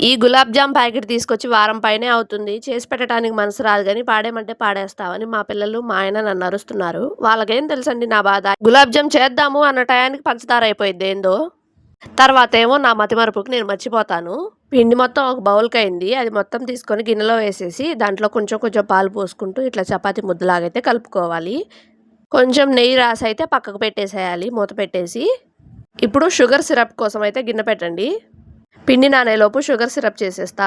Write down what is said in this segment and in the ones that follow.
ఈ గులాబ్ జామ్ ప్యాకెట్ తీసుకొచ్చి వారం పైనే అవుతుంది. చేసి పెట్టడానికి మనసు రాదు గానీ, పాడేయమంటే పాడేస్తావని మా పిల్లలు, మా ఆయన నన్ను అరుస్తున్నారు. వాళ్ళకేం తెలుసండి నా బాధ. గులాబ్ జామ్ చేద్దాము అన్న టయానికి పంచదార అయిపోయిద్ది ఏందో. తర్వాతేమో నా మతిమరుపుకి నేను మర్చిపోతాను. పిండి మొత్తం ఒక బౌల్‌కయింది. అది మొత్తం తీసుకొని గిన్నెలో వేసేసి, దాంట్లో కొంచెం కొంచెం పాలు పోసుకుంటూ ఇట్లా చపాతీ ముద్దలాగైతే కలుపుకోవాలి. కొంచెం నెయ్యి రాసైతే పక్కకు పెట్టేసేయాలి మూత పెట్టేసి. ఇప్పుడు షుగర్ సిరప్ కోసం అయితే గిన్నె పెట్టండి. పిండి నానేలోపు షుగర్ సిరప్ చేసేస్తా.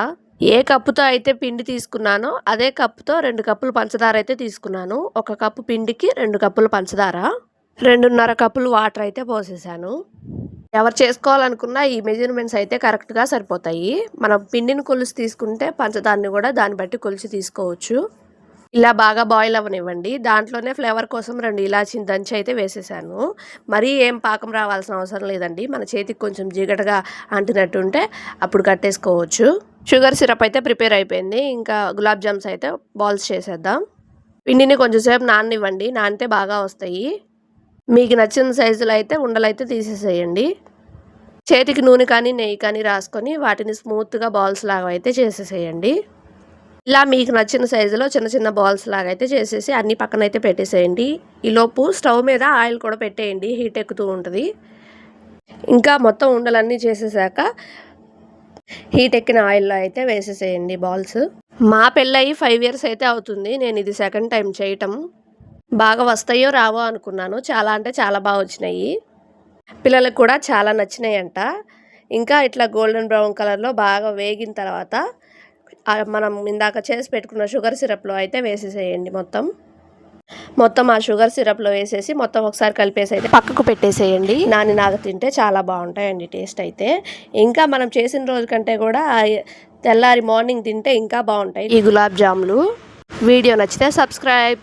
ఏ కప్పుతో అయితే పిండి తీసుకున్నానో అదే కప్పుతో 2 కప్పులు పంచదార అయితే తీసుకున్నాను. 1 కప్పు పిండికి 2 కప్పులు పంచదార, 2.5 కప్పులు వాటర్ అయితే పోసేసాను. ఎవరు చేసుకోవాలనుకున్నా ఈ మెజర్మెంట్స్ అయితే కరెక్ట్‌గా సరిపోతాయి. మనం పిండిని కొలిచి తీసుకుంటే పంచదారని కూడా దాన్ని బట్టి కొలిచి తీసుకోవచ్చు. ఇలా బాగా బాయిల్ అవ్వనివ్వండి. దాంట్లోనే ఫ్లేవర్ కోసం 2 ఇలాచీని దంచి అయితే వేసేసాను. మరీ ఏం పాకం రావాల్సిన అవసరం లేదండి. మన చేతికి కొంచెం జిగటగా అంటినట్టుంటే అప్పుడు కట్టేసుకోవచ్చు. షుగర్ సిరప్ అయితే ప్రిపేర్ అయిపోయింది. ఇంకా గులాబ్ జామ్స్ అయితే బాల్స్ చేసేద్దాం. పిండిని కొంచెం సేపు నాననివ్వండి. నానితే బాగా వస్తాయి. మీకు నచ్చిన సైజులో అయితే ఉండలైతే తీసేసేయండి. చేతికి నూనె కానీ నెయ్యి కానీ రాసుకొని వాటిని స్మూత్‌గా బాల్స్ లాగా అయితే చేసేసేయండి. ఇలా మీకు నచ్చిన సైజులో చిన్న చిన్న బాల్స్ లాగా అయితే చేసేసి అన్ని పక్కనైతే పెట్టేసేయండి. ఈలోపు స్టవ్ మీద ఆయిల్ కూడా పెట్టేయండి. హీట్ ఎక్కుతూ ఉంటుంది. ఇంకా మొత్తం ఉండలన్నీ చేసేసాక హీట్ ఎక్కిన ఆయిల్‌లో అయితే వేసేసేయండి బాల్స్. మా పెళ్ళయి 5 ఇయర్స్ అయితే అవుతుంది. నేను ఇది సెకండ్ టైం చేయటం. బాగా వస్తాయో రావో అనుకున్నాను. చాలా అంటే చాలా బాగా వచ్చినాయి. పిల్లలకు కూడా చాలా నచ్చినాయంట. ఇంకా ఇట్లా గోల్డెన్ బ్రౌన్ కలర్‌లో బాగా వేగిన తర్వాత మనం ఇందాక చేసి పెట్టుకున్న షుగర్ సిరప్‌లో అయితే వేసేసేయండి మొత్తం ఆ షుగర్ సిరప్‌లో వేసేసి మొత్తం ఒకసారి కలిపేసి అయితే పక్కకు పెట్టేసేయండి. నానినాక తింటే చాలా బాగుంటాయండి టేస్ట్ అయితే. ఇంకా మనం చేసిన రోజు కంటే కూడా తెల్లారి మార్నింగ్ తింటే ఇంకా బాగుంటాయి ఈ గులాబ్ జాములు. వీడియో నచ్చితే సబ్స్క్రైబ్.